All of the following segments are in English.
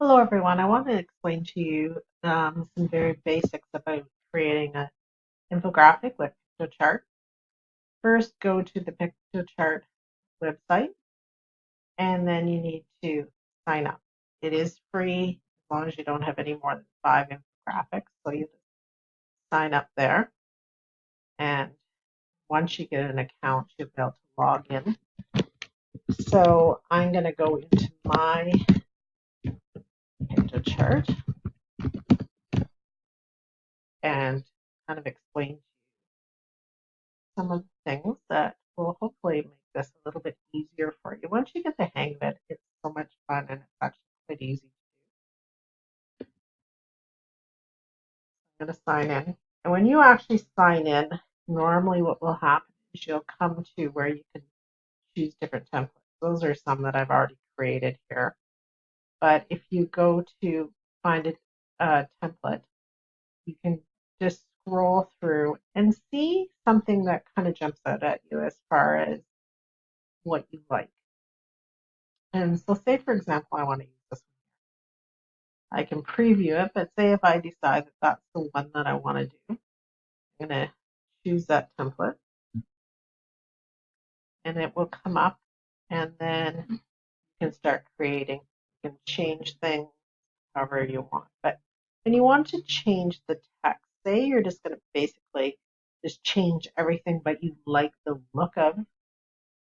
Hello everyone, I want to explain to you some very basics about creating an infographic with Piktochart. First, go to the Piktochart website and then you need to sign up. It is free as long as you don't have any more than 5 infographics, so you just sign up there, and once you get an account you'll be able to log in. So I'm going to go into my Piktochart and kind of explain some of the things that will hopefully make this a little bit easier for you. Once you get the hang of it, it's so much fun and it's actually quite easy. I'm going to sign in. And when you actually sign in, normally what will happen is you'll come to where you can choose different templates. Those are some that I've already created here. But if you go to find a template, you can just scroll through and see something that kind of jumps out at you as far as what you like. And so say, for example, I want to use this one. I can preview it, but say if I decide that that's the one that I want to do, I'm going to choose that template and it will come up, and then you can start creating. You can change things however you want. But when you want to change the text, say you're just going to basically just change everything, but you like the look of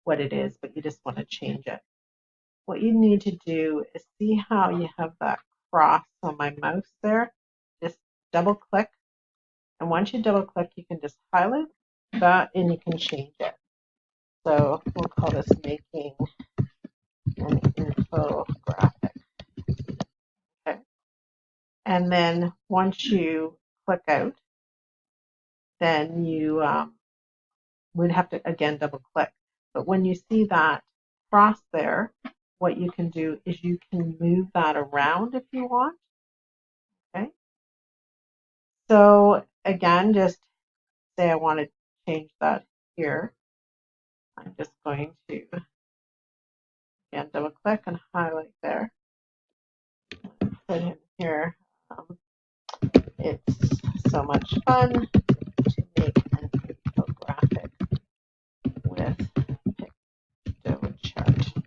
what it is, but you just want to change it. What you need to do is see how you have that cross on my mouse there. Just double click, and once you double click, you can just highlight that and you can change it. So we'll call this making an infographic. Okay. And then once you click out, then you would have to again double click. But when you see that cross there, what you can do is you can move that around if you want. Okay. So again, just say I want to change that here. I'm just going to again double click and highlight there. Put in here. It's so much fun to make an infographic with Piktochart.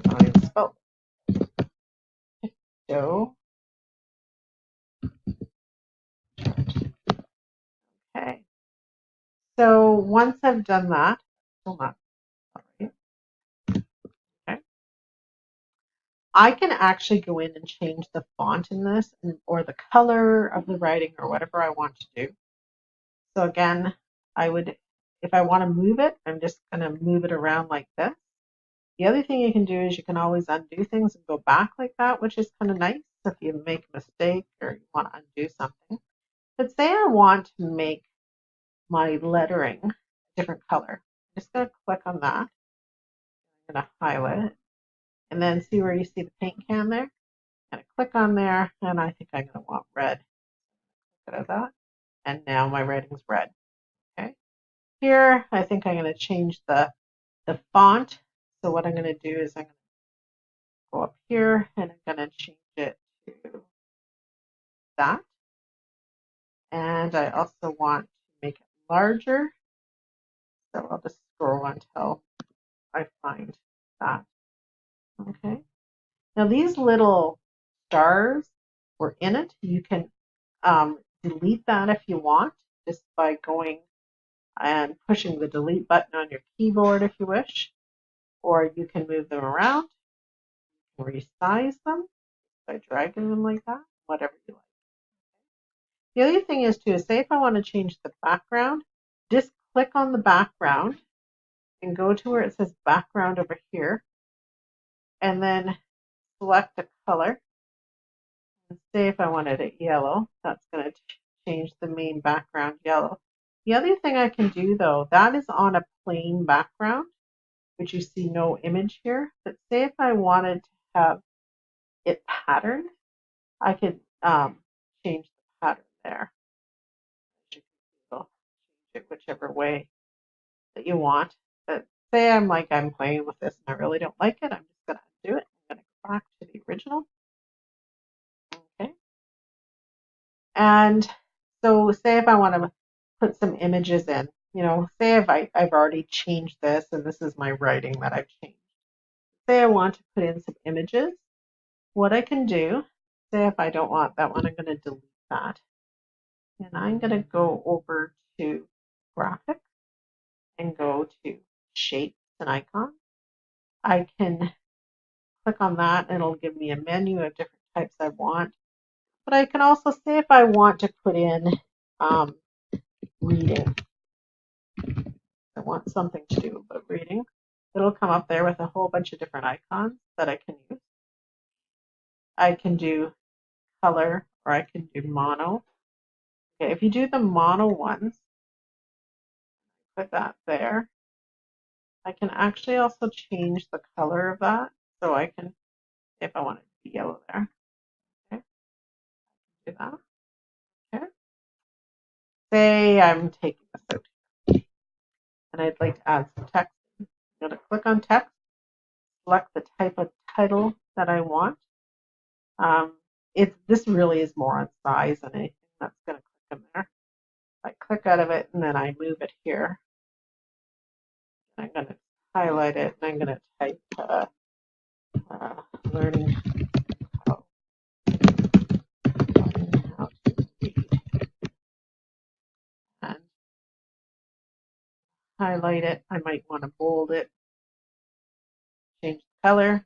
I spelled Piktochart. Okay. So once I've done that, hold on. Sorry. Okay. I can actually go in and change the font in this or the color of the writing or whatever I want to do. So again, I would, if I want to move it, I'm just going to move it around like this. The other thing you can do is you can always undo things and go back like that, which is kind of nice if you make a mistake or you want to undo something. But say I want to make my lettering a different color. I'm just going to click on that. I'm going to highlight it. And then see where you see the paint can there? I'm going to click on there, and I think I'm going to want red. Look at that. And now my writing's red. Okay. Here, I think I'm going to change the font. So what I'm going to do is I'm going to go up here and I'm going to change it to that. And I also want to make it larger. So I'll just scroll until I find that. Okay. Now these little stars were in it. You can delete that if you want, just by going and pushing the delete button on your keyboard if you wish, or you can move them around, resize them by dragging them like that, whatever you like. The other thing is too, say if I want to change the background, just click on the background and go to where it says background over here, and then select the color. And say if I wanted it yellow, that's going to change the main background yellow. The other thing I can do though, that is on a plain background, which you see no image here. But say if I wanted to have it patterned, I could change the pattern there. You can change it whichever way that you want. But say I'm playing with this and I really don't like it, I'm just going to undo it. I'm going to go back to the original. original. Okay. And so say if I want to put some images in, say if I've already changed this and this is my writing that I've changed. Say I want to put in some images. What I can do, say if I don't want that one, I'm going to delete that. And I'm going to go over to graphics and go to shapes and icons. I can click on that and it'll give me a menu of different types I want. But I can also say if I want to put in reading. I want something to do about reading. It'll come up there with a whole bunch of different icons that I can use. I can do color or I can do mono. Okay, if you do the mono ones, put that there. I can actually also change the color of that. So I can, if I want it to be yellow there, okay, do that. Okay. Say I'm taking this out and I'd like to add some text. I'm going to click on text, select the type of title that I want. This really is more on size than anything. That's going to click in there. I click out of it and then I move it here. I'm going to highlight it and I'm going to type learning how to read and highlight it. I might want to bold it, change the color,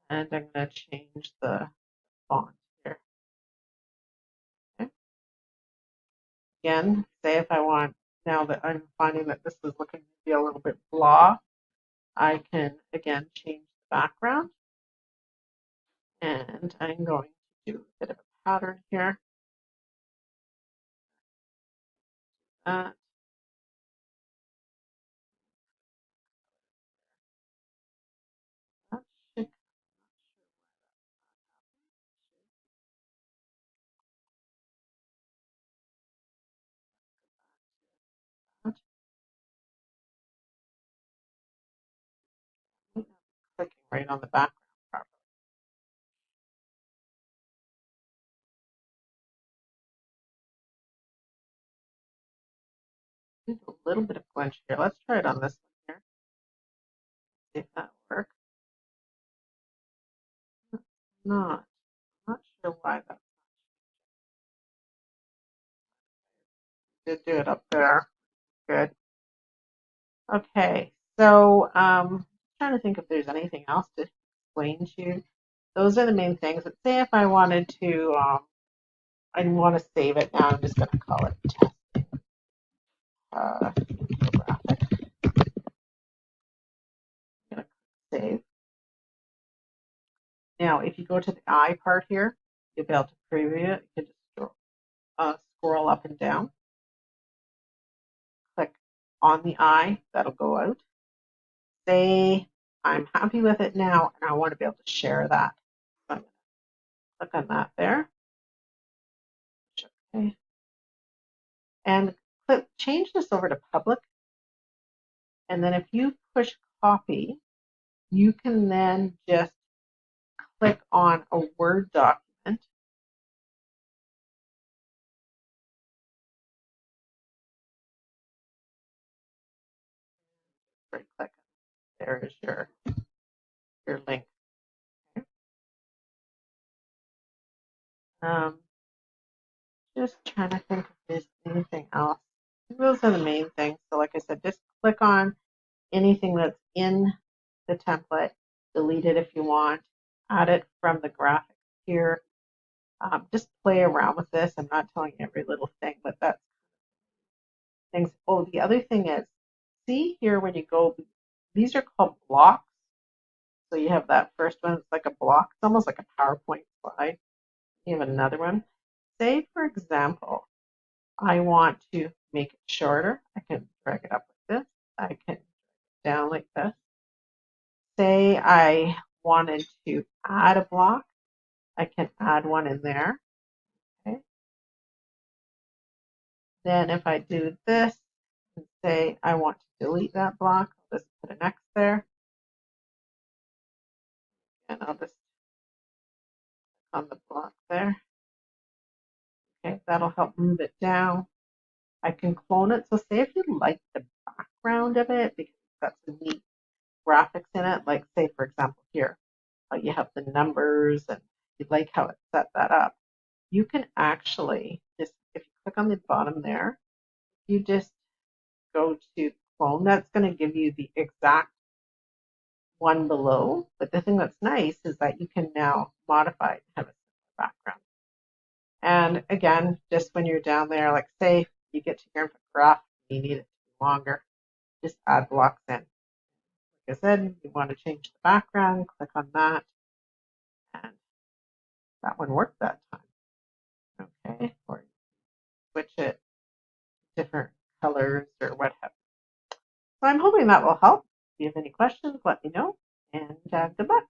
and I'm going to change the font here. Okay. Again, say if I want, now that I'm finding that this is looking to be a little bit blah, I can again change the background. And I'm going to do a bit of a pattern here. That should clicking right on the background properly. A little bit of glitch here. Let's try it on this one here. See if that works. Not sure why that did do it up there. Good. Okay, so trying to think if there's anything else to explain to you. Those are the main things. But say if I wanted to, I want to save it now. I'm just going to call it test infographic. I'm going to save. Now, if you go to the I part here, you'll be able to preview it. You can just scroll up and down. Click on the I, that'll go out. Say I'm happy with it now and I want to be able to share that. So I'm going to click on that there. Okay. And change this over to public. And then if you push copy, you can then just click on a Word document. Right click. There is your link. Okay. Just trying to think if there's anything else. Those are the main things. So like I said, just click on anything that's in the template, delete it if you want, add it from the graphics here. Just play around with this. I'm not telling you every little thing, but that's things. Oh, the other thing is, see here when you go, these are called blocks. So you have that first one, it's like a block. It's almost like a PowerPoint slide. You have another one. Say, for example, I want to make it shorter. I can drag it up like this. I can drag it down like this. Say I wanted to add a block. I can add one in there. Okay. Then if I do this and say I want to delete that block, I'll just put an X there. And I'll just on the block there. Okay, that'll help move it down. I can clone it. So say if you like the background of it, because it's got some neat graphics in it, like say for example here, you have the numbers and you like how it set that up. You can actually just, if you click on the bottom there, you just go to clone. That's going to give you the exact one below. But the thing that's nice is that you can now modify it to have a similar background. And again, just when you're down there, like say you get to your infographic, you need it to be longer, just add blocks in. Like I said, you want to change the background, click on that, and that one worked that time. Okay, or switch it to different colors or what have you. So I'm hoping that will help. If you have any questions, let me know, and good luck.